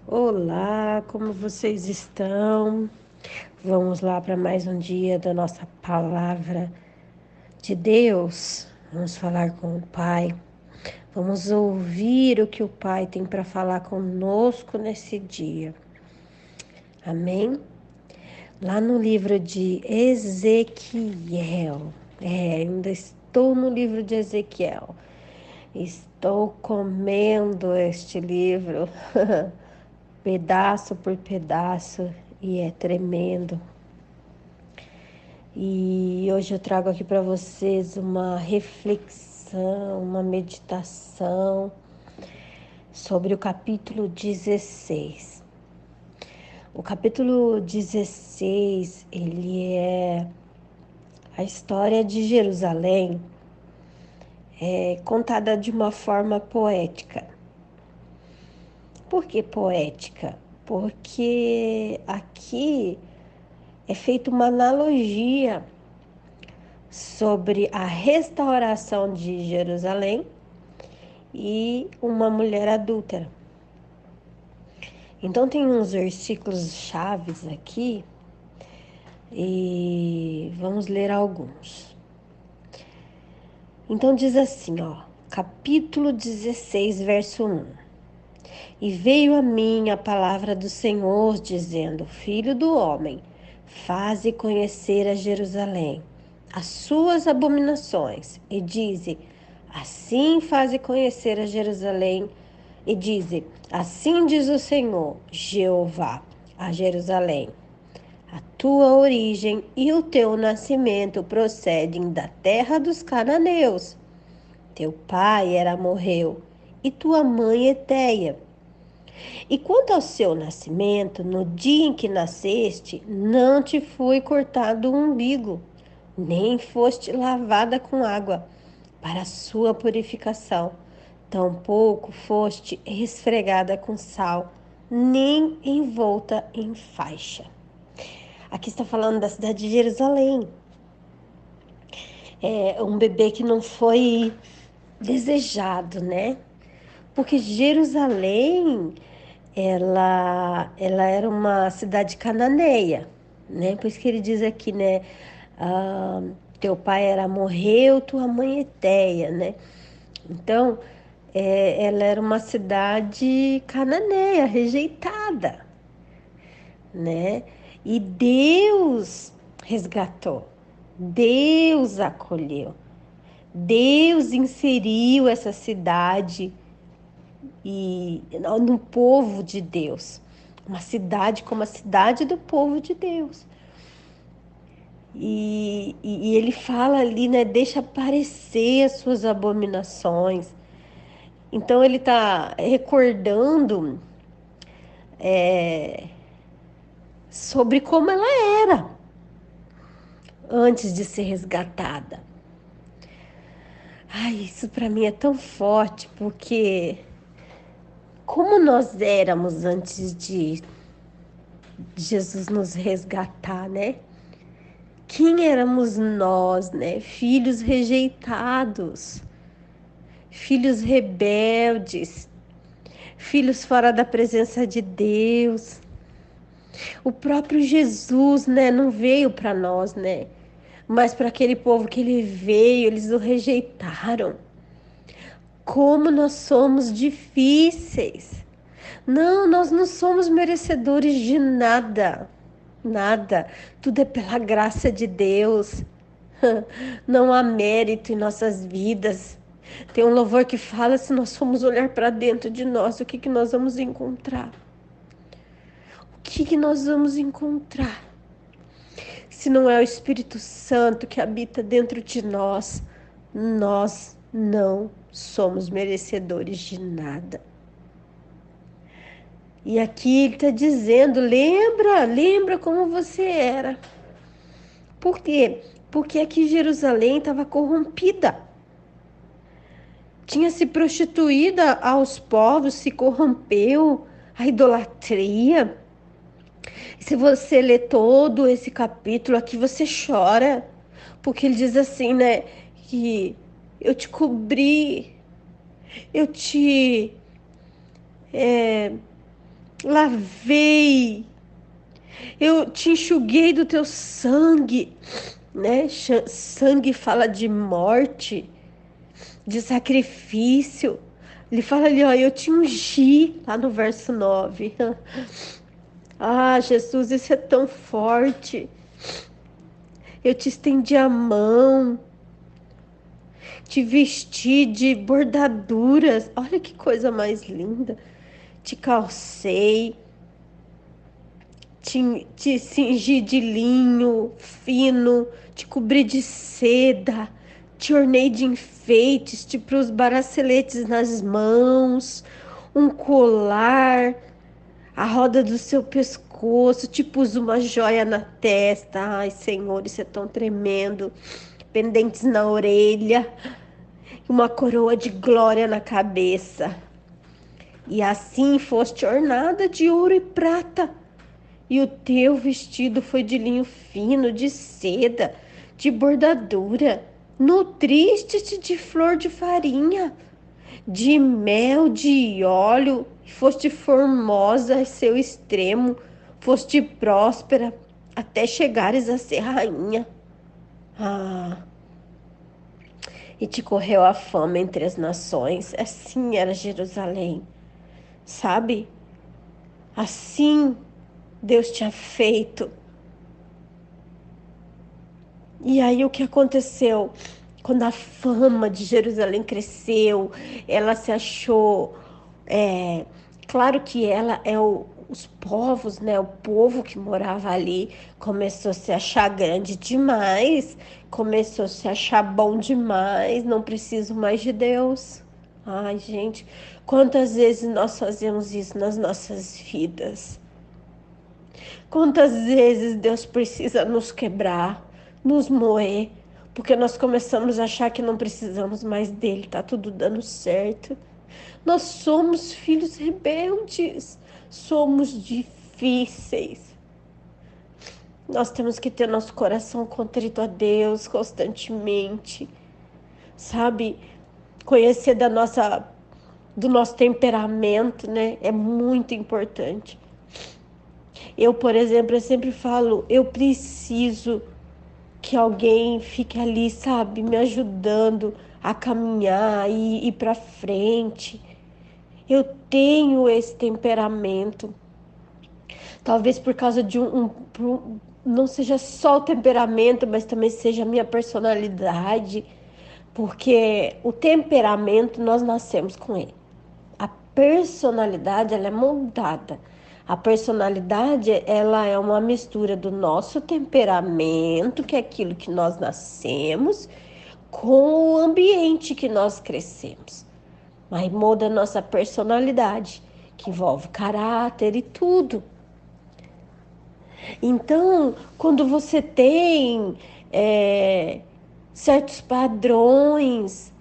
Olá, como vocês estão? Vamos lá para mais um dia da nossa palavra de Deus. Vamos falar com o Pai. Vamos ouvir o que o Pai tem para falar conosco nesse dia. Amém? Lá no livro de Ezequiel. Ainda estou no livro de Ezequiel. Estou comendo este livro. Pedaço por pedaço, e é tremendo. E hoje eu trago aqui para vocês uma reflexão, uma meditação sobre o capítulo 16. O capítulo 16, ele é a história de Jerusalém, contada de uma forma poética. Por que poética? Porque aqui é feita uma analogia sobre a restauração de Jerusalém e uma mulher adúltera. Então tem uns versículos chaves aqui e vamos ler alguns. Então diz assim, capítulo 16, verso 1. E veio a mim a palavra do Senhor, dizendo: Filho do homem, faze conhecer a Jerusalém as suas abominações, e dize: assim faze conhecer a Jerusalém, e dize: assim diz o Senhor, Jeová, a Jerusalém: a tua origem e o teu nascimento procedem da terra dos cananeus. Teu pai era amorreu, e tua mãe Eteia. E quanto ao seu nascimento, no dia em que nasceste, não te foi cortado o umbigo, nem foste lavada com água para a sua purificação, tampouco foste esfregada com sal, nem envolta em faixa. Aqui está falando da cidade de Jerusalém. É um bebê que não foi desejado, né? Porque Jerusalém, ela era uma cidade cananeia, né? Por isso que ele diz aqui, né? Teu pai era morreu, tua mãe Eteia, né? Então, ela era uma cidade cananeia, rejeitada, né? E Deus resgatou, Deus acolheu, Deus inseriu essa cidade e no povo de Deus, uma cidade como a cidade do povo de Deus. E ele fala ali, né? Deixa aparecer as suas abominações. Então ele está recordando sobre como ela era antes de ser resgatada. Ai, isso para mim é tão forte, porque como nós éramos antes de Jesus nos resgatar, né? Quem éramos nós, né? Filhos rejeitados, filhos rebeldes, filhos fora da presença de Deus. O próprio Jesus, né, não veio para nós, né? Mas para aquele povo que ele veio, eles o rejeitaram. Como nós somos difíceis. Não, nós não somos merecedores de nada. Nada. Tudo é pela graça de Deus. Não há mérito em nossas vidas. Tem um louvor que fala: se nós formos olhar para dentro de nós, o que que nós vamos encontrar? O que que nós vamos encontrar? Se não é o Espírito Santo que habita dentro de nós, nós não somos merecedores de nada. E aqui ele está dizendo: lembra como você era. Por quê? Porque aqui Jerusalém estava corrompida. Tinha se prostituído aos povos, se corrompeu, a idolatria. Se você lê todo esse capítulo aqui, você chora, porque ele diz assim, né, que eu te cobri, eu te lavei, eu te enxuguei do teu sangue, né? Sangue fala de morte, de sacrifício. Ele fala ali, ó, eu te ungi, lá no verso 9. Ah, Jesus, isso é tão forte. Eu te estendi a mão, te vesti de bordaduras. Olha que coisa mais linda. Te calcei, te cingi de linho fino, te cobri de seda, te ornei de enfeites, te pus braceletes nas mãos, um colar, a roda do seu pescoço, te pus uma joia na testa. Ai, Senhor, isso é tão tremendo. Pendentes na orelha, uma coroa de glória na cabeça. E assim foste ornada de ouro e prata. E o teu vestido foi de linho fino, de seda, de bordadura. Nutriste-te de flor de farinha, de mel, de óleo. E foste formosa a seu extremo. Foste próspera até chegares a ser rainha. Ah, e te correu a fama entre as nações. Assim era Jerusalém, sabe? Assim Deus tinha feito. E aí o que aconteceu? Quando a fama de Jerusalém cresceu, ela se achou. Claro que ela é os povos, né? O povo que morava ali começou a se achar grande demais, começou a se achar bom demais, não preciso mais de Deus. Ai, gente, quantas vezes nós fazemos isso nas nossas vidas? Quantas vezes Deus precisa nos quebrar, nos moer, porque nós começamos a achar que não precisamos mais dele, tá tudo dando certo. Nós somos filhos rebeldes, somos difíceis. Nós temos que ter nosso coração contrito a Deus constantemente, sabe? Conhecer do nosso temperamento, né? É muito importante. Eu, por exemplo, eu sempre falo, eu preciso que alguém fique ali, sabe, me ajudando a caminhar e ir para frente. Eu tenho esse temperamento. Talvez por causa de não seja só o temperamento, mas também seja a minha personalidade, porque o temperamento nós nascemos com ele. A personalidade, ela é moldada. A personalidade, ela é uma mistura do nosso temperamento, que é aquilo que nós nascemos, com o ambiente que nós crescemos. Mas molda a nossa personalidade, que envolve caráter e tudo. Então, quando você tem certos padrões,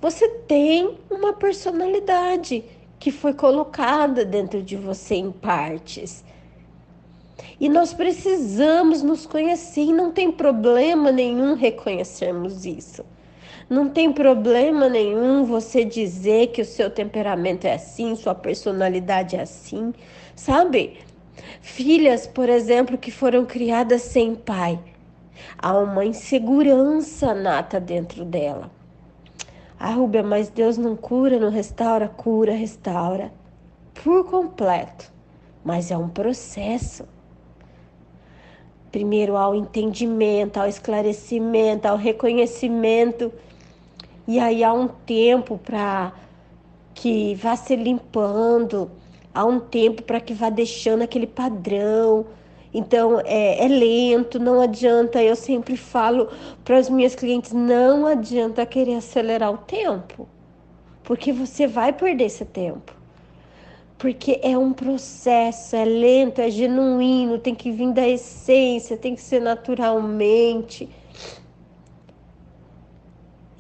você tem uma personalidade que foi colocada dentro de você em partes. E nós precisamos nos conhecer e não tem problema nenhum reconhecermos isso. Não tem problema nenhum você dizer que o seu temperamento é assim, sua personalidade é assim, sabe? Filhas, por exemplo, que foram criadas sem pai. Há uma insegurança nata dentro dela. Ah, Rúbia, mas Deus não cura, não restaura? Cura, restaura. Por completo. Mas é um processo. Primeiro ao entendimento, ao esclarecimento, ao reconhecimento. E aí há um tempo para que vá se limpando. Há um tempo para que vá deixando aquele padrão. Então, é lento, não adianta. Eu sempre falo para as minhas clientes, não adianta querer acelerar o tempo, porque você vai perder esse tempo. Porque é um processo, é lento, é genuíno, tem que vir da essência, tem que ser naturalmente.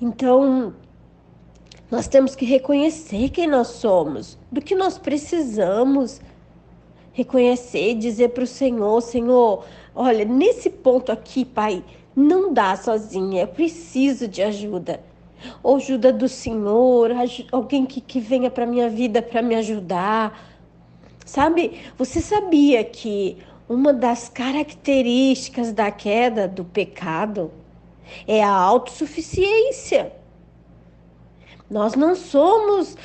Então, nós temos que reconhecer quem nós somos, do que nós precisamos. Reconhecer, dizer para o Senhor, Senhor, olha, nesse ponto aqui, Pai, não dá sozinha, eu preciso de ajuda. Ou ajuda do Senhor, alguém que venha para minha vida para me ajudar, Sabe, você sabia que uma das características da queda do pecado é a autossuficiência? Nós não somos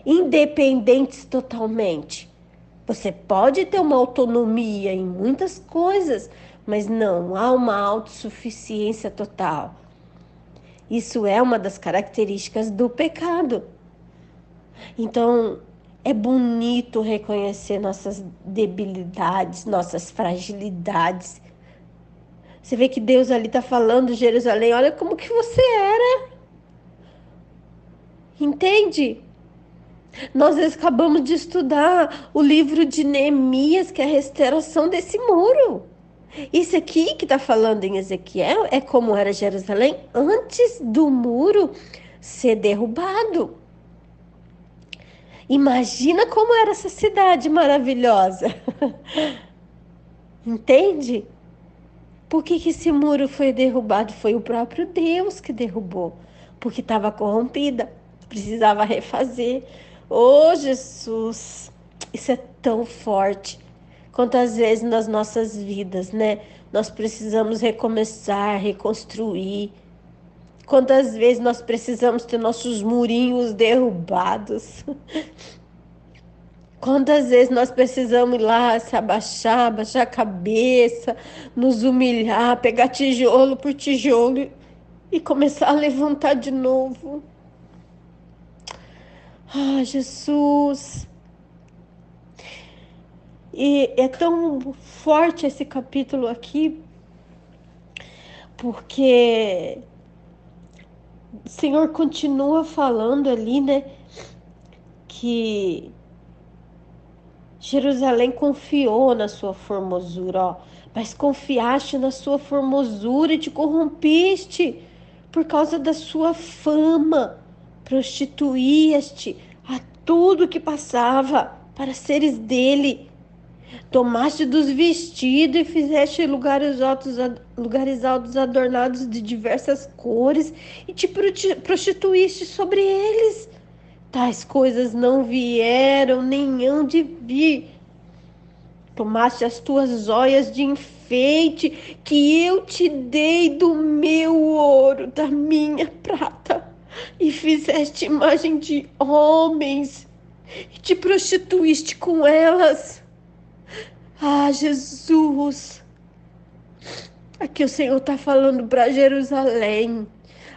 independentes totalmente. Você pode ter uma autonomia em muitas coisas, mas não há uma autossuficiência total. Isso é uma das características do pecado. Então, é bonito reconhecer nossas debilidades, nossas fragilidades. Você vê que Deus ali está falando, Jerusalém, olha como que você era. Entende? Nós acabamos de estudar o livro de Neemias, que é a restauração desse muro. Isso aqui que está falando em Ezequiel é como era Jerusalém antes do muro ser derrubado. Imagina como era essa cidade maravilhosa. Entende? Por que esse muro foi derrubado? Foi o próprio Deus que derrubou, porque estava corrompida, precisava refazer. Oh, Jesus, isso é tão forte. Quantas vezes nas nossas vidas, né? Nós precisamos recomeçar, reconstruir. Quantas vezes nós precisamos ter nossos murinhos derrubados. Quantas vezes nós precisamos ir lá se abaixar, abaixar a cabeça, nos humilhar, pegar tijolo por tijolo e começar a levantar de novo. Ah, Jesus! E é tão forte esse capítulo aqui, porque o Senhor continua falando ali, né, que Jerusalém confiou na sua formosura, ó, mas confiaste na sua formosura e te corrompiste por causa da sua fama, prostituíste a tudo que passava para seres dele. Tomaste dos vestidos e fizeste lugares altos adornados de diversas cores e te prostituíste sobre eles. Tais coisas não vieram, nem hão de vir. Tomaste as tuas joias de enfeite, que eu te dei do meu ouro, da minha prata, e fizeste imagem de homens, e te prostituíste com elas. Ah, Jesus! Aqui o Senhor está falando para Jerusalém.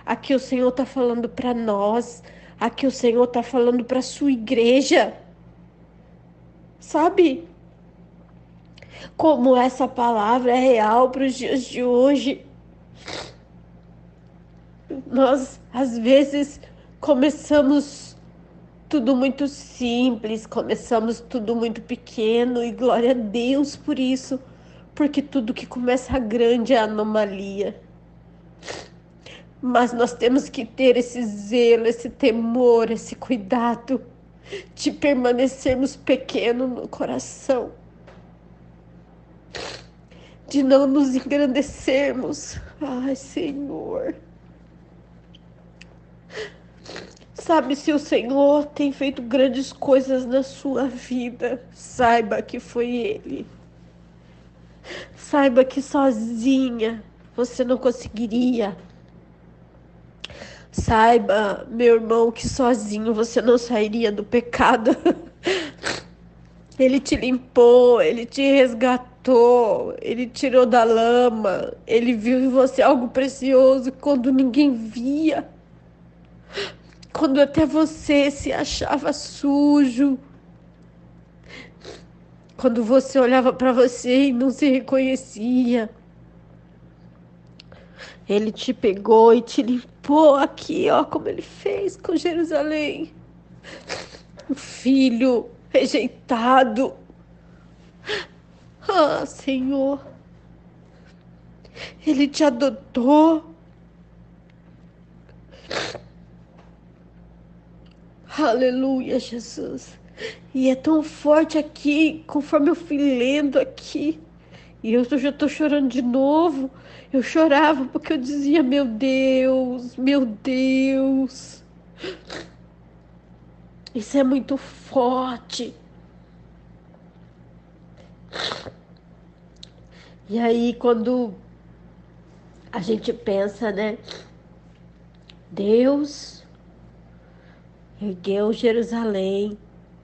Aqui o Senhor está falando para nós. Aqui o Senhor está falando para a sua igreja. Sabe? Como essa palavra é real para os dias de hoje. Nós, às vezes, começamos tudo muito simples, começamos tudo muito pequeno, e glória a Deus por isso, porque tudo que começa grande é anomalia. Mas nós temos que ter esse zelo, esse temor, esse cuidado de permanecermos pequenos no coração, de não nos engrandecermos. Ai, Senhor. Sabe, se o Senhor tem feito grandes coisas na sua vida, saiba que foi Ele. Saiba que sozinha você não conseguiria. Saiba, meu irmão, que sozinho você não sairia do pecado. Ele te limpou, ele te resgatou, ele tirou da lama, ele viu em você algo precioso quando ninguém via. Quando até você se achava sujo. Quando você olhava para você e não se reconhecia. Ele te pegou e te limpou aqui, ó, como ele fez com Jerusalém. O filho rejeitado. Ah, Senhor. Ele te adotou. Aleluia, Jesus. E é tão forte aqui, conforme eu fui lendo aqui. E eu já tô chorando de novo. Eu chorava porque eu dizia, meu Deus, meu Deus. Isso é muito forte. E aí, quando a gente pensa, né? Deus ergueu Jerusalém,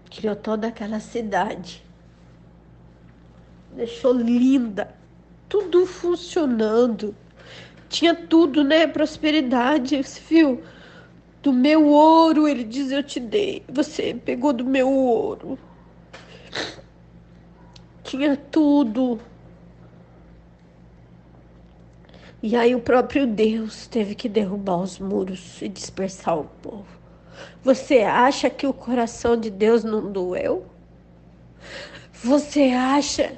criou toda aquela cidade, deixou linda, tudo funcionando. Tinha tudo, né? Prosperidade, você viu? Do meu ouro, ele diz, eu te dei. Você pegou do meu ouro. Tinha tudo. E aí o próprio Deus teve que derrubar os muros e dispersar o povo. Você acha que o coração de Deus não doeu? Você acha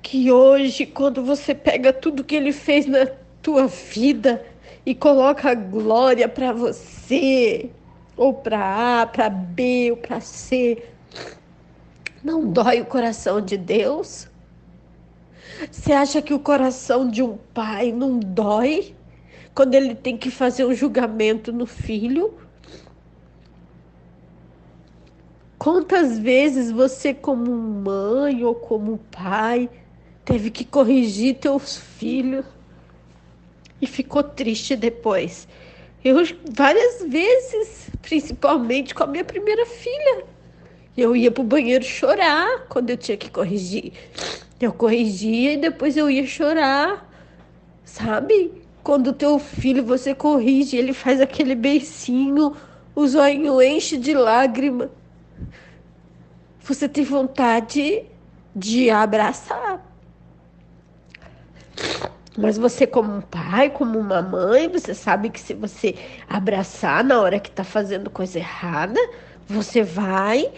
que hoje, quando você pega tudo que ele fez na tua vida e coloca a glória para você, ou para A, para B, ou para C, não dói o coração de Deus? Você acha que o coração de um pai não dói quando ele tem que fazer um julgamento no filho? Quantas vezes você, como mãe ou como pai, teve que corrigir teus filhos e ficou triste depois? Eu, várias vezes, principalmente com a minha primeira filha, eu ia pro banheiro chorar quando eu tinha que corrigir. Eu corrigia e depois eu ia chorar, sabe? Quando o teu filho você corrige, ele faz aquele beicinho, o zoinho enche de lágrima. Você tem vontade de abraçar. Mas você, como um pai, como uma mãe, você sabe que se você abraçar na hora que tá fazendo coisa errada, você vai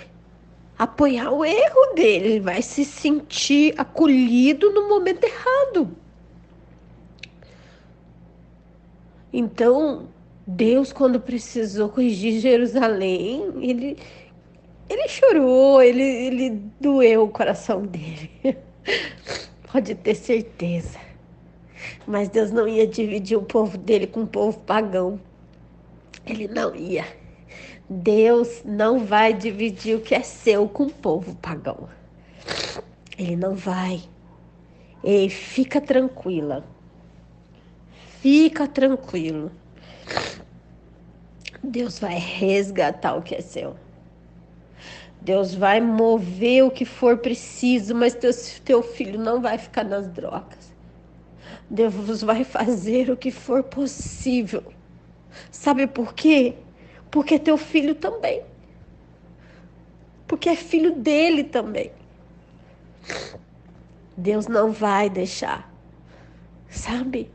apoiar o erro dele, ele vai se sentir acolhido no momento errado. Então, Deus, quando precisou corrigir Jerusalém, ele chorou, ele doeu o coração dele. Pode ter certeza. Mas Deus não ia dividir o povo dele com o povo pagão. Ele não ia. Deus não vai dividir o que é seu com o povo pagão. Ele não vai. E fica tranquila. Fica tranquilo. Deus vai resgatar o que é seu. Deus vai mover o que for preciso, mas teu filho não vai ficar nas drogas. Deus vai fazer o que for possível. Sabe por quê? Porque é teu filho também. Porque é filho dele também. Deus não vai deixar. Sabe?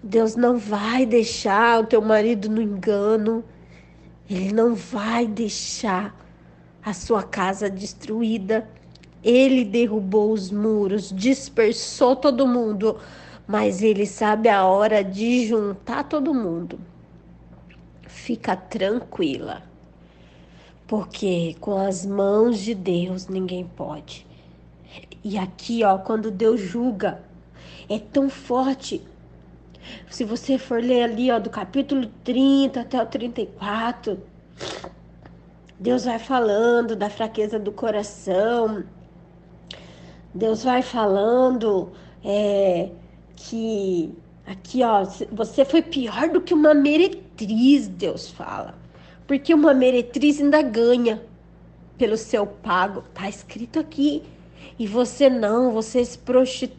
Deus não vai deixar o teu marido no engano. Ele não vai deixar a sua casa destruída. Ele derrubou os muros, dispersou todo mundo, mas ele sabe a hora de juntar todo mundo. Fica tranquila, porque com as mãos de Deus ninguém pode. E aqui, ó, quando Deus julga, é tão forte. Se você for ler ali, ó, do capítulo 30 até o 34, Deus vai falando da fraqueza do coração. Deus vai falando que aqui, ó, você foi pior do que uma meretriz, Deus fala. Porque uma meretriz ainda ganha pelo seu pago. Tá escrito aqui. E você não,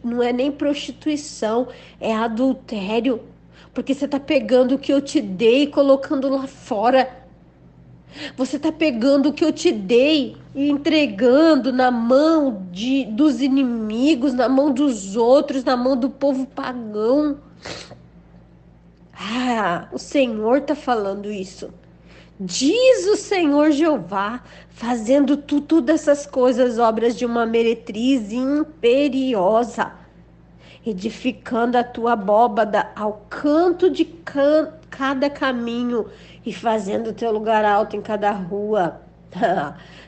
não é nem prostituição, é adultério. Porque você tá pegando o que eu te dei e colocando lá fora. Você tá pegando o que eu te dei e entregando na mão dos inimigos, na mão dos outros, na mão do povo pagão. Ah, o Senhor tá falando isso. Diz o Senhor Jeová, fazendo todas essas coisas, obras de uma meretriz imperiosa, edificando a tua abóbada ao canto de cada caminho e fazendo o teu lugar alto em cada rua.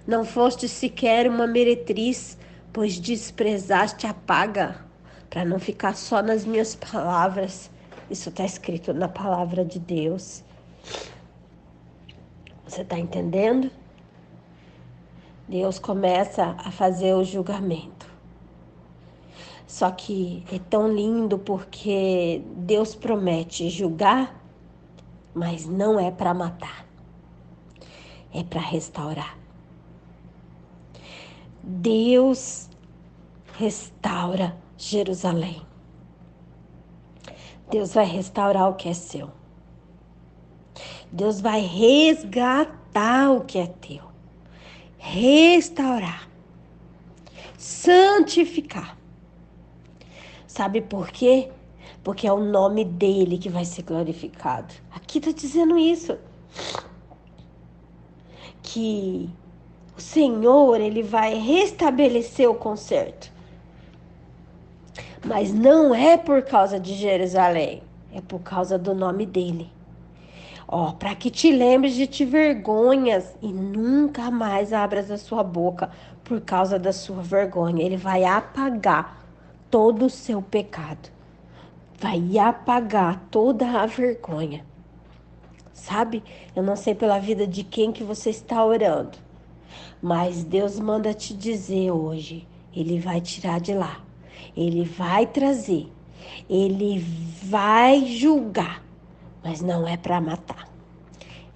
Não foste sequer uma meretriz, pois desprezaste a paga, para não ficar só nas minhas palavras. Isso está escrito na palavra de Deus. Você está entendendo? Deus começa a fazer o julgamento. Só que é tão lindo porque Deus promete julgar, mas não é para matar, é para restaurar. Deus restaura Jerusalém. Deus vai restaurar o que é seu. Deus vai resgatar o que é teu. Restaurar. Santificar. Sabe por quê? Porque é o nome dele que vai ser glorificado. Aqui está dizendo isso. Que o Senhor, ele vai restabelecer o concerto. Mas não é por causa de Jerusalém. É por causa do nome dele. Ó, para que te lembres de te vergonhas e nunca mais abras a sua boca por causa da sua vergonha. Ele vai apagar todo o seu pecado. Vai apagar toda a vergonha. Sabe? Eu não sei pela vida de quem que você está orando, mas Deus manda te dizer hoje, ele vai tirar de lá. Ele vai trazer. Ele vai julgar, mas não é para matar.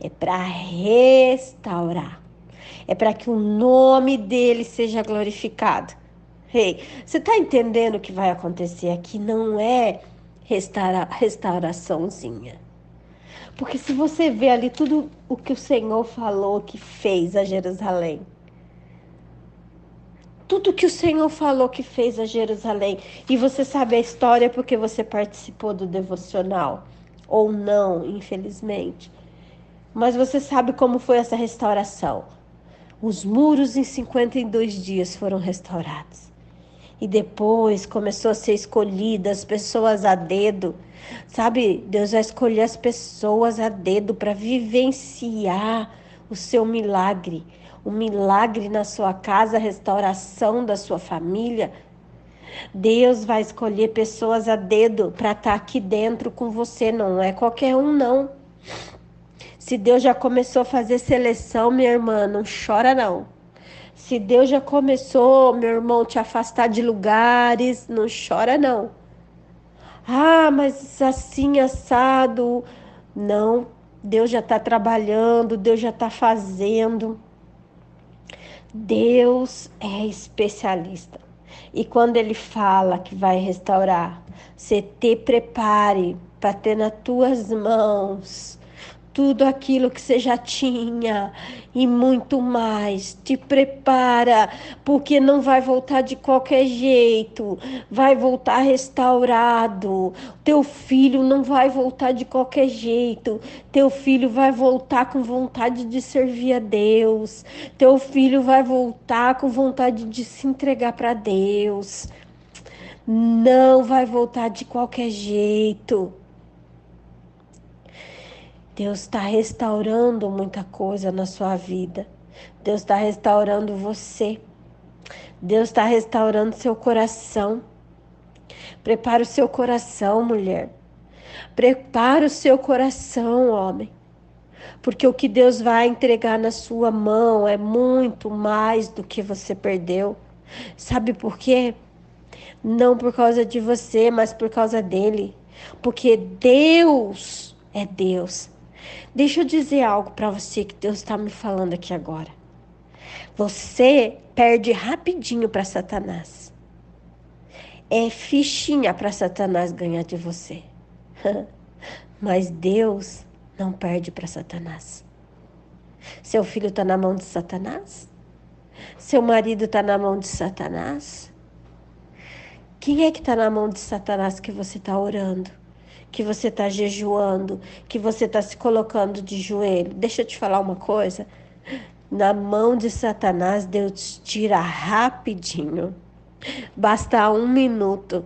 É para restaurar. É para que o nome dele seja glorificado. Ei, você está entendendo o que vai acontecer aqui? Não é restauraçãozinha. Porque se você vê ali tudo o que o Senhor falou que fez a Jerusalém, tudo que o Senhor falou que fez a Jerusalém, e você sabe a história porque você participou do devocional, ou não, infelizmente. Mas você sabe como foi essa restauração. Os muros em 52 dias foram restaurados. E depois começou a ser escolhidas pessoas a dedo. Sabe, Deus vai escolher as pessoas a dedo para vivenciar o seu milagre. O milagre na sua casa, a restauração da sua família. Deus vai escolher pessoas a dedo para estar aqui dentro com você. Não é qualquer um, não. Se Deus já começou a fazer seleção, minha irmã, não chora não. Se Deus já começou, meu irmão, te afastar de lugares, não chora não. Ah, mas assim, assado. Não, Deus já está trabalhando, Deus já está fazendo. Deus é especialista. E quando Ele fala que vai restaurar, você te prepare para ter nas tuas mãos tudo aquilo que você já tinha e muito mais. Te prepara, porque não vai voltar de qualquer jeito, vai voltar restaurado. Teu filho não vai voltar de qualquer jeito, teu filho vai voltar com vontade de servir a Deus, teu filho vai voltar com vontade de se entregar para Deus. Não vai voltar de qualquer jeito. Deus está restaurando muita coisa na sua vida. Deus está restaurando você. Deus está restaurando seu coração. Prepara o seu coração, mulher. Prepara o seu coração, homem. Porque o que Deus vai entregar na sua mão é muito mais do que você perdeu. Sabe por quê? Não por causa de você, mas por causa dele. Porque Deus é Deus. Deixa eu dizer algo para você que Deus está me falando aqui agora. Você perde rapidinho para Satanás. É fichinha para Satanás ganhar de você. Mas Deus não perde para Satanás. Seu filho está na mão de Satanás? Seu marido está na mão de Satanás? Quem é que está na mão de Satanás que você está orando? Que você está jejuando? Que você está se colocando de joelho? Deixa eu te falar uma coisa. Na mão de Satanás, Deus tira rapidinho. Basta 1 minuto.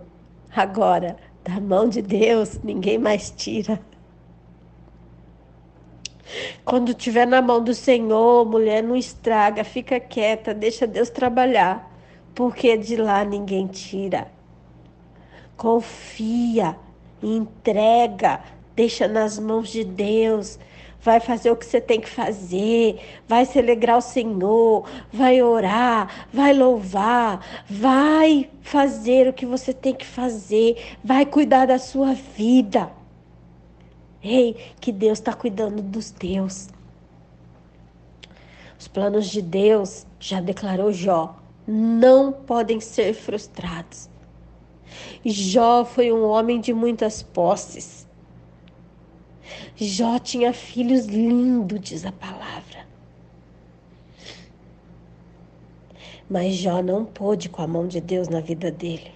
Agora, da mão de Deus, ninguém mais tira. Quando estiver na mão do Senhor, mulher, não estraga, fica quieta, deixa Deus trabalhar. Porque de lá ninguém tira. Confia, entrega, deixa nas mãos de Deus. vai fazer o que você tem que fazer, vai se alegrar ao Senhor, vai orar, vai louvar, vai fazer o que você tem que fazer, vai cuidar da sua vida. Ei, que Deus está cuidando dos teus. Os planos de Deus, já declarou Jó, não podem ser frustrados. Jó foi um homem de muitas posses. Jó tinha filhos lindos, diz a palavra. Mas Jó não pôde com a mão de Deus na vida dele.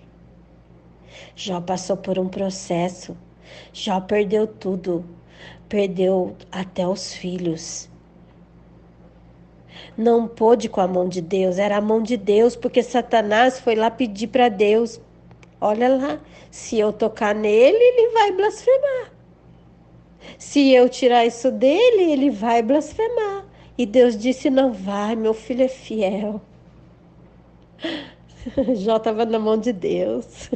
Jó passou por um processo. Jó perdeu tudo. Perdeu até os filhos. Não pôde com a mão de Deus. Era a mão de Deus, porque Satanás foi lá pedir para Deus. Olha lá, se eu tocar nele, ele vai blasfemar. Se eu tirar isso dele, ele vai blasfemar. E Deus disse, não vai, meu filho é fiel. Jó estava na mão de Deus.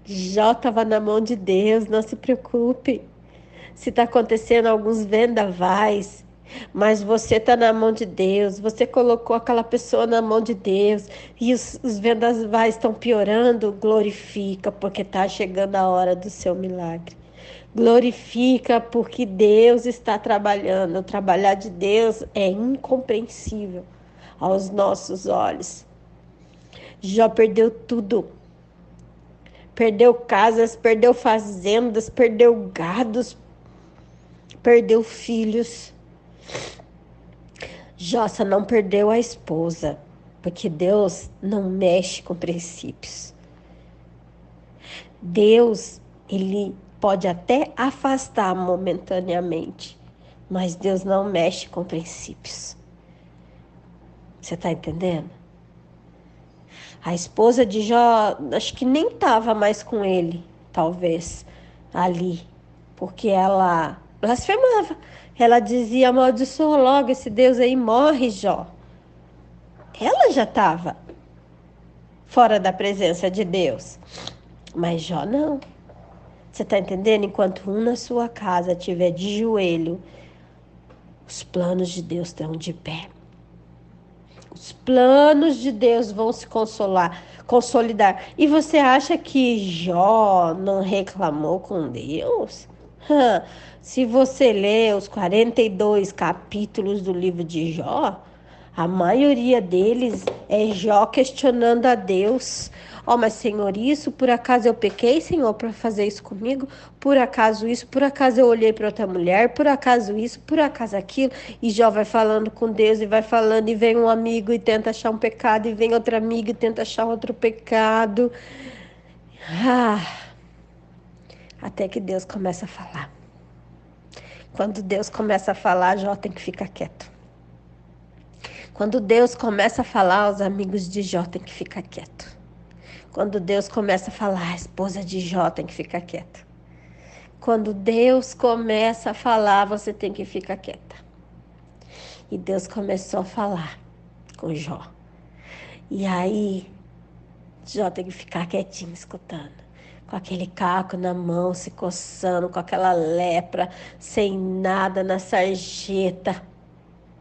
Jó estava na mão de Deus, não se preocupe. Se está acontecendo alguns vendavais, mas você está na mão de Deus, você colocou aquela pessoa na mão de Deus, e os vendavais estão piorando, glorifica, porque está chegando a hora do seu milagre. Glorifica, porque Deus está trabalhando. O trabalhar de Deus é incompreensível aos nossos olhos. Jó perdeu tudo. Perdeu casas, perdeu fazendas, perdeu gados, perdeu filhos. Jó só não perdeu a esposa, porque Deus não mexe com princípios. Deus, ele pode até afastar momentaneamente, mas Deus não mexe com princípios. Você está entendendo? A esposa de Jó, acho que nem estava mais com ele, talvez, ali, porque ela blasfemava. Ela dizia, amaldiçoa logo esse Deus aí, morre, Jó. Ela já estava fora da presença de Deus, mas Jó não. Você está entendendo? Enquanto um na sua casa estiver de joelho, os planos de Deus estão de pé. Os planos de Deus vão se consolidar. E você acha que Jó não reclamou com Deus? Se você ler os 42 capítulos do livro de Jó, a maioria deles é Jó questionando a Deus. Mas Senhor, isso por acaso eu pequei, Senhor, para fazer isso comigo? Por acaso isso? Por acaso eu olhei para outra mulher? Por acaso isso? Por acaso aquilo? E Jó vai falando com Deus e vai falando, e vem um amigo e tenta achar um pecado, e vem outro amigo e tenta achar outro pecado. Até que Deus começa a falar. Quando Deus começa a falar, Jó tem que ficar quieto. Quando Deus começa a falar, os amigos de Jó tem que ficar quieto. Quando Deus começa a falar, a esposa de Jó tem que ficar quieta. Quando Deus começa a falar, você tem que ficar quieta. E Deus começou a falar com Jó. E aí, Jó tem que ficar quietinho, escutando. Com aquele caco na mão, se coçando, com aquela lepra, sem nada na sarjeta.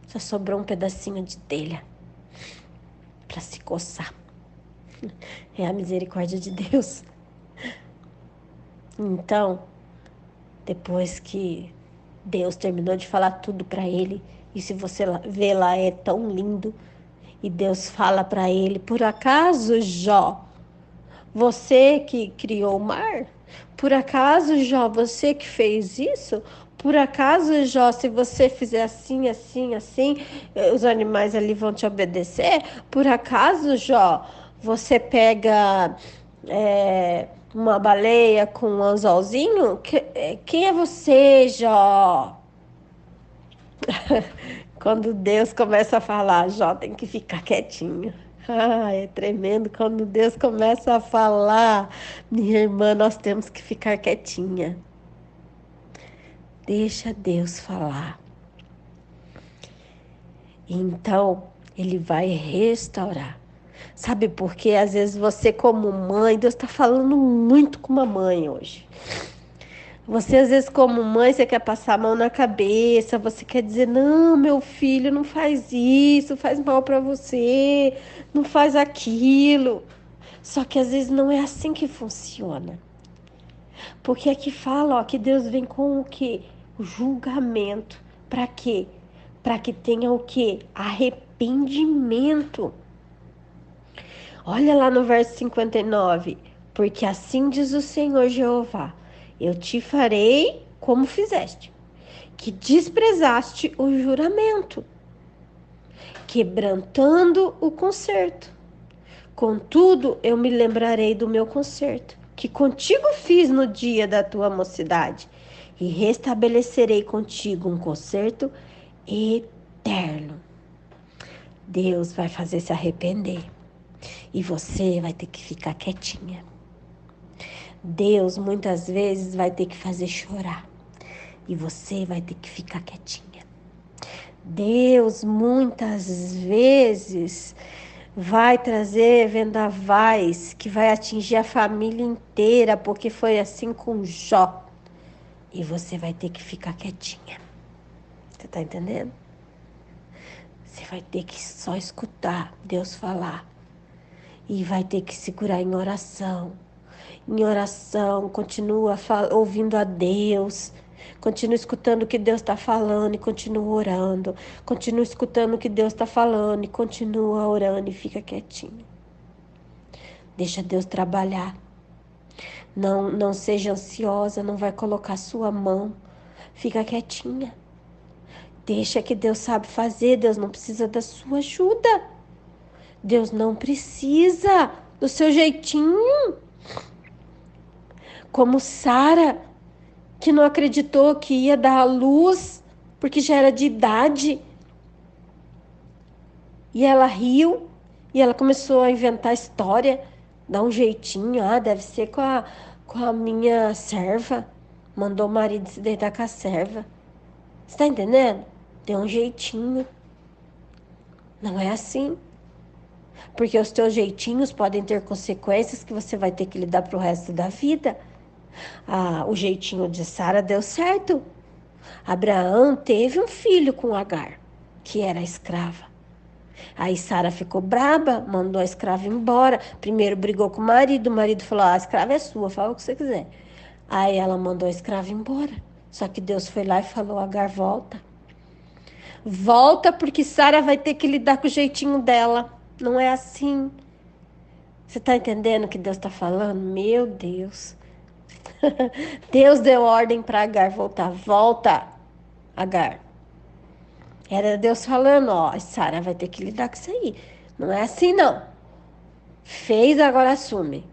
Só sobrou um pedacinho de telha para se coçar. É a misericórdia de Deus. Então, depois que Deus terminou de falar tudo para ele, e se você vê lá, é tão lindo, e Deus fala para ele, por acaso, Jó, você que criou o mar? Por acaso, Jó, você que fez isso? Por acaso, Jó, se você fizer assim, assim, assim, os animais ali vão te obedecer? Por acaso, Jó, você pega uma baleia com um anzolzinho? Quem é você, Jó? Quando Deus começa a falar, Jó tem que ficar quietinho. É tremendo. Quando Deus começa a falar, minha irmã, nós temos que ficar quietinha. Deixa Deus falar. Então, Ele vai restaurar. Sabe por quê? Às vezes você como mãe, Deus está falando muito com uma mãe hoje. Você, às vezes, como mãe, você quer passar a mão na cabeça, você quer dizer, não, meu filho, não faz isso, faz mal pra você, não faz aquilo. Só que às vezes não é assim que funciona. Porque aqui fala, ó, que Deus vem com o quê? O julgamento. Pra quê? Pra que tenha o quê? Arrependimento. Olha lá no verso 59. Porque assim diz o Senhor Jeová: eu te farei como fizeste, que desprezaste o juramento, quebrantando o concerto. Contudo, eu me lembrarei do meu concerto, que contigo fiz no dia da tua mocidade, e restabelecerei contigo um concerto eterno. Deus vai fazer se arrepender e você vai ter que ficar quietinha. Deus muitas vezes vai ter que fazer chorar e você vai ter que ficar quietinha. Deus muitas vezes vai trazer vendavais que vai atingir a família inteira, porque foi assim com Jó. E você vai ter que ficar quietinha. Você tá entendendo? Você vai ter que só escutar Deus falar. E vai ter que segurar em oração. Em oração, continua ouvindo a Deus. Continua escutando o que Deus está falando e continua orando. Continua escutando o que Deus está falando e continua orando e fica quietinho. Deixa Deus trabalhar. Não seja ansiosa, não vai colocar sua mão. Fica quietinha. Deixa que Deus sabe fazer, Deus não precisa da sua ajuda. Deus não precisa do seu jeitinho. Como Sara, que não acreditou que ia dar à luz, porque já era de idade. E ela riu, e ela começou a inventar história, dar um jeitinho. Ah, deve ser com a minha serva. Mandou o marido se deitar com a serva. Você tá entendendo? Deu um jeitinho. Não é assim. Porque os teus jeitinhos podem ter consequências que você vai ter que lidar pro resto da vida. Ah, o jeitinho de Sara deu certo. Abraão teve um filho com Agar, que era escrava. Aí Sara ficou braba, mandou a escrava embora. Primeiro brigou com o marido falou, a escrava é sua, fala o que você quiser. Aí ela mandou a escrava embora. Só que Deus foi lá e falou, Agar, volta. Volta porque Sara vai ter que lidar com o jeitinho dela. Não é assim. Você tá entendendo o que Deus tá falando? Meu Deus. Deus deu ordem para Agar voltar. Volta, Agar. Era Deus falando, ó, Sara vai ter que lidar com isso aí. Não é assim, não. Fez, agora assume.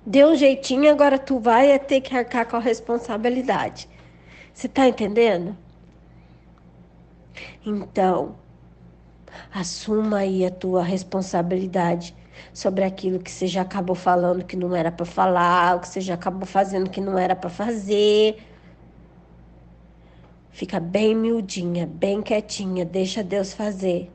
Deu um jeitinho, agora tu vai ter que arcar com a responsabilidade. Você tá entendendo? Então, assuma aí a tua responsabilidade sobre aquilo que você já acabou falando que não era para falar, o que você já acabou fazendo que não era para fazer. Fica bem miudinha, bem quietinha, deixa Deus fazer.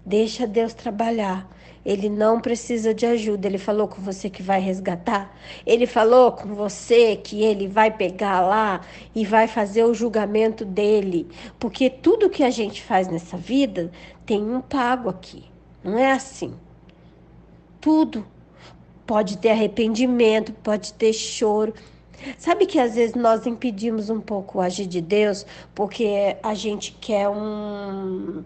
Deixa Deus trabalhar. Ele não precisa de ajuda. Ele falou com você que vai resgatar. Ele falou com você que ele vai pegar lá e vai fazer o julgamento dele. Porque tudo que a gente faz nessa vida tem um pago aqui. Não é assim. Tudo. Pode ter arrependimento, pode ter choro. Sabe que às vezes nós impedimos um pouco o agir de Deus porque a gente quer um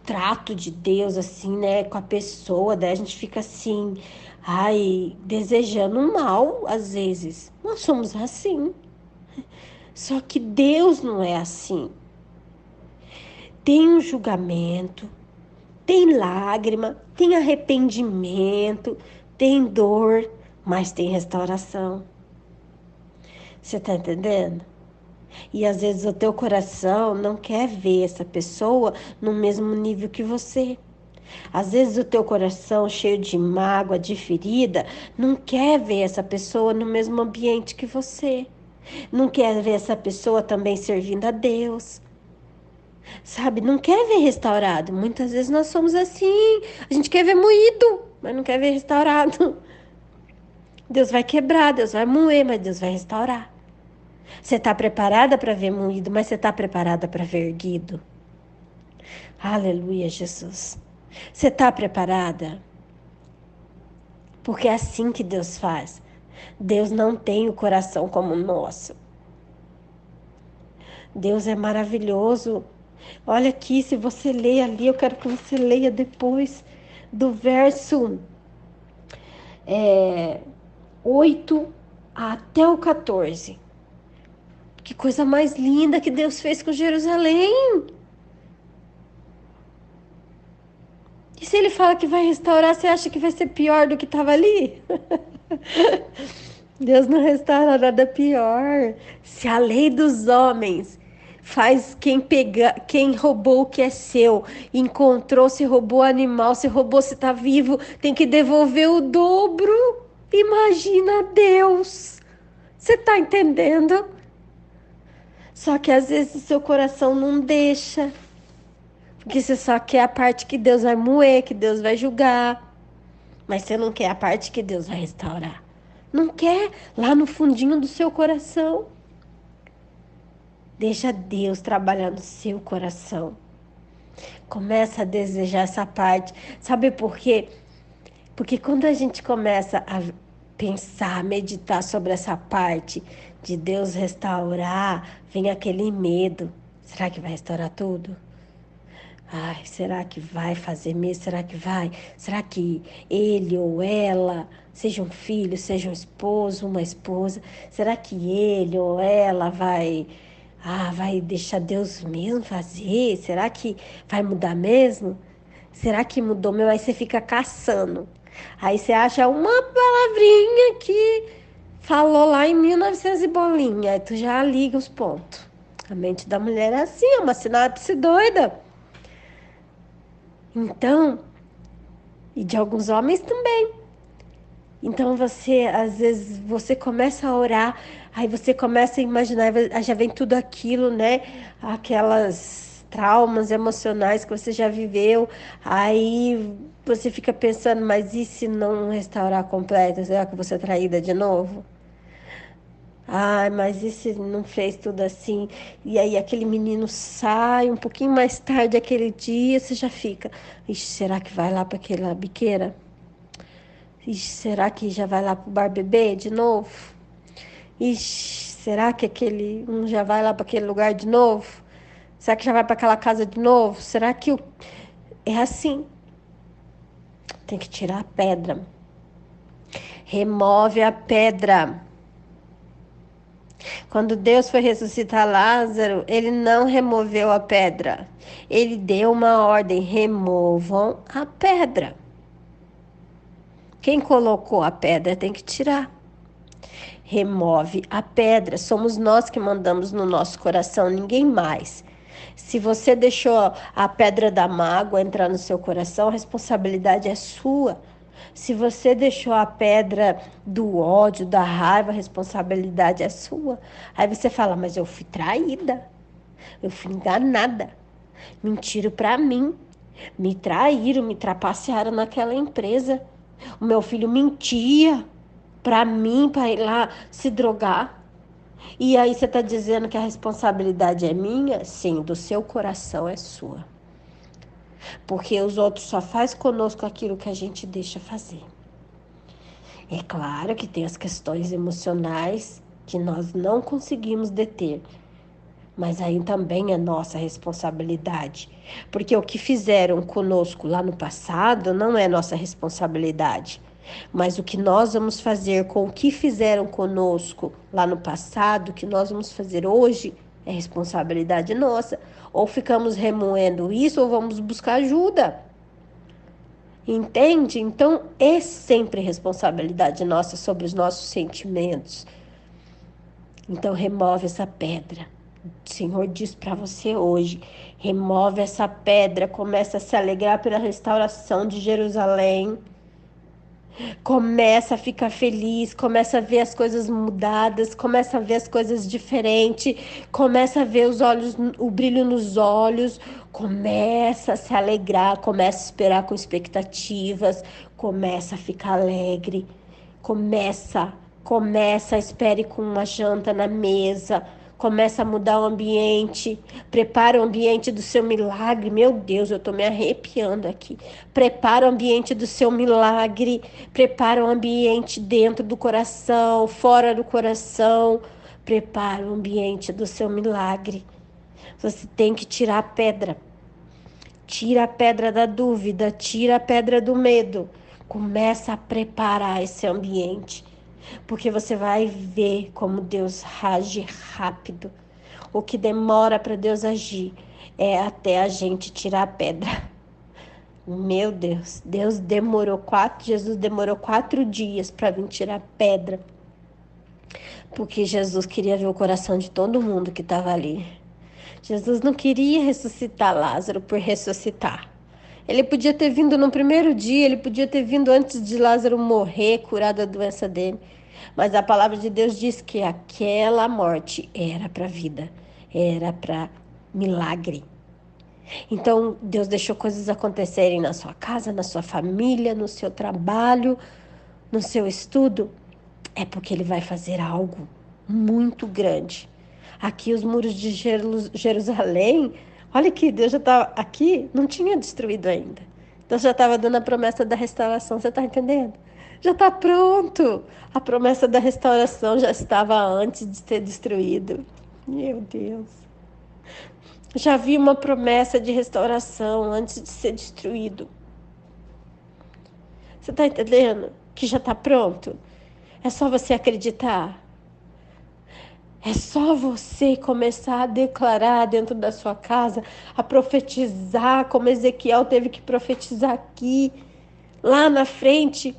trato de Deus, assim, né, com a pessoa, daí a gente fica assim, ai, desejando um mal, às vezes. Nós somos assim. Só que Deus não é assim. Tem um julgamento, tem lágrima, tem arrependimento, tem dor, mas tem restauração. Você tá entendendo? E às vezes o teu coração não quer ver essa pessoa no mesmo nível que você. Às vezes o teu coração cheio de mágoa, de ferida, não quer ver essa pessoa no mesmo ambiente que você. Não quer ver essa pessoa também servindo a Deus. Sabe? Não quer ver restaurado. Muitas vezes nós somos assim. A gente quer ver moído, mas não quer ver restaurado. Deus vai quebrar, Deus vai moer, mas Deus vai restaurar. Você está preparada para ver moído, mas você está preparada para ver erguido? Aleluia, Jesus. Você está preparada? Porque é assim que Deus faz. Deus não tem o coração como o nosso. Deus é maravilhoso. Olha aqui, se você ler ali, eu quero que você leia depois do verso 8 até o 14. Que coisa mais linda que Deus fez com Jerusalém. E se ele fala que vai restaurar, você acha que vai ser pior do que estava ali? Deus não restaura nada pior. Se a lei dos homens faz quem roubou o que é seu, encontrou, se roubou animal, se roubou, se tá vivo, tem que devolver o dobro. Imagina Deus. Você tá entendendo? Só que às vezes o seu coração não deixa. Porque você só quer a parte que Deus vai moer, que Deus vai julgar. Mas você não quer a parte que Deus vai restaurar. Não quer lá no fundinho do seu coração. Deixa Deus trabalhar no seu coração. Começa a desejar essa parte. Sabe por quê? Porque quando a gente começa a pensar, meditar sobre essa parte de Deus restaurar, vem aquele medo. Será que vai restaurar tudo? Ai, será que vai fazer mesmo? Será que vai? Será que ele ou ela, seja um filho, seja um esposo, uma esposa, será que ele ou ela vai deixar Deus mesmo fazer? Será que vai mudar mesmo? Será que mudou mesmo? Aí você fica caçando. Aí você acha uma palavrinha que falou lá em 1900 e bolinha. Aí tu já liga os pontos. A mente da mulher é assim, é uma sinapse doida. Então, e de alguns homens também. Então você, às vezes, você começa a orar, aí você começa a imaginar, aí já vem tudo aquilo, né? Aquelas traumas emocionais que você já viveu, aí você fica pensando, mas e se não restaurar completo? Será que eu vou ser traída de novo? Ai, mas e se não fez tudo assim? E aí aquele menino sai um pouquinho mais tarde aquele dia, você já fica, ixi, será que vai lá para aquela biqueira? Ixi, será que já vai lá pro bar beber de novo? Ixi, será que aquele um já vai lá para aquele lugar de novo? Será que já vai para aquela casa de novo? Será que é assim? Tem que tirar a pedra. Remove a pedra. Quando Deus foi ressuscitar Lázaro, ele não removeu a pedra. Ele deu uma ordem: removam a pedra. Quem colocou a pedra tem que tirar. Remove a pedra. Somos nós que mandamos no nosso coração, ninguém mais. Se você deixou a pedra da mágoa entrar no seu coração, a responsabilidade é sua. Se você deixou a pedra do ódio, da raiva, a responsabilidade é sua. Aí você fala, mas eu fui traída, eu fui enganada, mentiram pra mim, me traíram, me trapacearam naquela empresa. O meu filho mentia pra mim, pra ir lá se drogar. E aí você tá dizendo que a responsabilidade é minha? Sim, do seu coração é sua. Porque os outros só fazem conosco aquilo que a gente deixa fazer. É claro que tem as questões emocionais que nós não conseguimos deter, mas aí também é nossa responsabilidade. Porque o que fizeram conosco lá no passado não é nossa responsabilidade. Mas o que nós vamos fazer com o que fizeram conosco lá no passado, o que nós vamos fazer hoje, é responsabilidade nossa. Ou ficamos remoendo isso, ou vamos buscar ajuda. Entende? Então, é sempre responsabilidade nossa sobre os nossos sentimentos. Então, remove essa pedra. O Senhor diz para você hoje, remove essa pedra, começa a se alegrar pela restauração de Jerusalém. Começa a ficar feliz, começa a ver as coisas mudadas, começa a ver as coisas diferentes, começa a ver os olhos, o brilho nos olhos, começa a se alegrar, começa a esperar com expectativas, começa a ficar alegre, começa Começa, espere com uma janta na mesa. Começa a mudar o ambiente. Prepara o ambiente do seu milagre. Meu Deus, eu tô me arrepiando aqui. Prepara o ambiente do seu milagre. Prepara o ambiente dentro do coração, fora do coração. Prepara o ambiente do seu milagre. Você tem que tirar a pedra. Tira a pedra da dúvida, tira a pedra do medo. Começa a preparar esse ambiente, porque você vai ver como Deus age rápido. O que demora para Deus agir é até a gente tirar a pedra. Meu Deus, Jesus demorou 4 dias para vir tirar a pedra, porque Jesus queria ver o coração de todo mundo que estava ali. Jesus não queria ressuscitar Lázaro por ressuscitar. Ele podia ter vindo no primeiro dia, ele podia ter vindo antes de Lázaro morrer, curado da doença dele. Mas a palavra de Deus diz que aquela morte era para vida, era para milagre. Então, Deus deixou coisas acontecerem na sua casa, na sua família, no seu trabalho, no seu estudo. É porque Ele vai fazer algo muito grande. Aqui os muros de Jerusalém, olha que Deus já estava aqui, não tinha destruído ainda. Deus já estava dando a promessa da restauração, você está entendendo? Já está pronto. A promessa da restauração já estava antes de ser destruído. Meu Deus. Já vi uma promessa de restauração antes de ser destruído. Você está entendendo? Que já está pronto. É só você acreditar. É só você começar a declarar dentro da sua casa, a profetizar, como Ezequiel teve que profetizar aqui, lá na frente,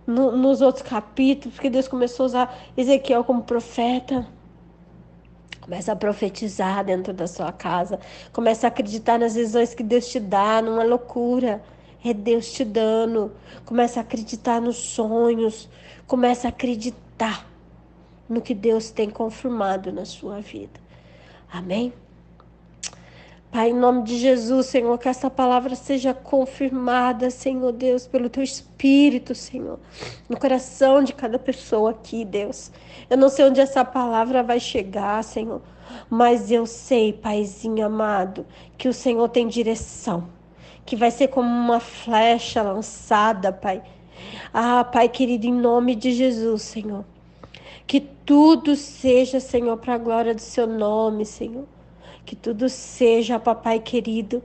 nos outros capítulos, porque Deus começou a usar Ezequiel como profeta. Começa a profetizar dentro da sua casa, começa a acreditar nas visões que Deus te dá, não é loucura, é Deus te dando. Começa a acreditar nos sonhos, começa a acreditar no que Deus tem confirmado na sua vida. Amém? Pai, em nome de Jesus, Senhor, que essa palavra seja confirmada, Senhor Deus, pelo Teu Espírito, Senhor, no coração de cada pessoa aqui, Deus. Eu não sei onde essa palavra vai chegar, Senhor, mas eu sei, Paizinho amado, que o Senhor tem direção, que vai ser como uma flecha lançada, Pai. Ah, Pai querido, em nome de Jesus, Senhor. Que tudo seja, Senhor, para a glória do Seu nome, Senhor. Que tudo seja, Papai querido,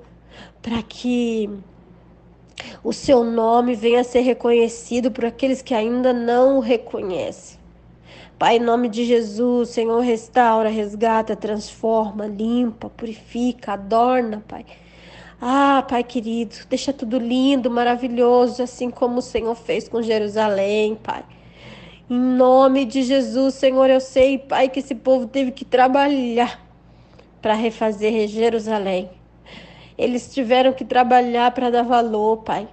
para que o Seu nome venha a ser reconhecido por aqueles que ainda não o reconhecem. Pai, em nome de Jesus, Senhor, restaura, resgata, transforma, limpa, purifica, adorna, Pai. Ah, Pai querido, deixa tudo lindo, maravilhoso, assim como o Senhor fez com Jerusalém, Pai. Em nome de Jesus, Senhor, eu sei, Pai, que esse povo teve que trabalhar para refazer Jerusalém. Eles tiveram que trabalhar para dar valor, Pai.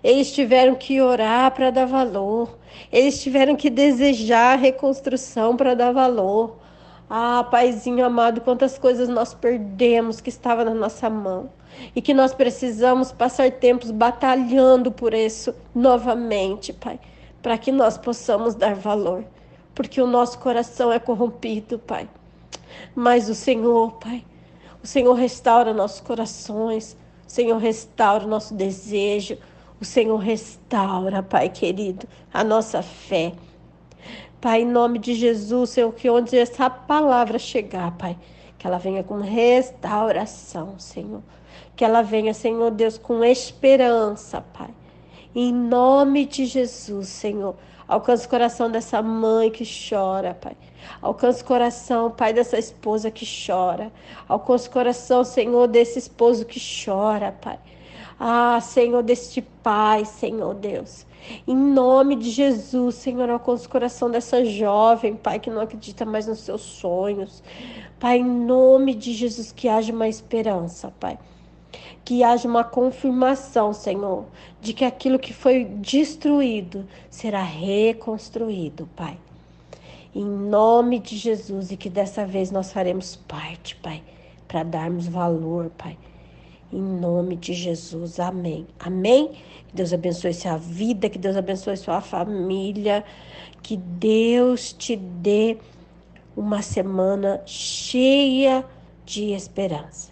Eles tiveram que orar para dar valor. Eles tiveram que desejar a reconstrução para dar valor. Ah, Paizinho amado, quantas coisas nós perdemos que estava na nossa mão. E que nós precisamos passar tempos batalhando por isso novamente, Pai. Para que nós possamos dar valor. Porque o nosso coração é corrompido, Pai. Mas o Senhor, Pai, o Senhor restaura nossos corações, o Senhor restaura o nosso desejo, o Senhor restaura, Pai querido, a nossa fé. Pai, em nome de Jesus, Senhor, que onde essa palavra chegar, Pai, que ela venha com restauração, Senhor. Que ela venha, Senhor Deus, com esperança, Pai. Em nome de Jesus, Senhor. Alcança o coração dessa mãe que chora, Pai. Alcança o coração, Pai, dessa esposa que chora. Alcança o coração, Senhor, desse esposo que chora, Pai. Ah, Senhor, deste pai, Senhor Deus. Em nome de Jesus, Senhor, alcança o coração dessa jovem, Pai, que não acredita mais nos seus sonhos. Pai, em nome de Jesus, que haja uma esperança, Pai. Que haja uma confirmação, Senhor, de que aquilo que foi destruído será reconstruído, Pai. Em nome de Jesus, e que dessa vez nós faremos parte, Pai, para darmos valor, Pai. Em nome de Jesus, amém. Amém? Que Deus abençoe sua vida, que Deus abençoe sua família, que Deus te dê uma semana cheia de esperança.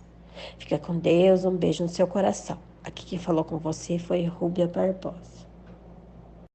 Fica com Deus, um beijo no seu coração. Aqui quem falou com você foi Rúbia Barbosa.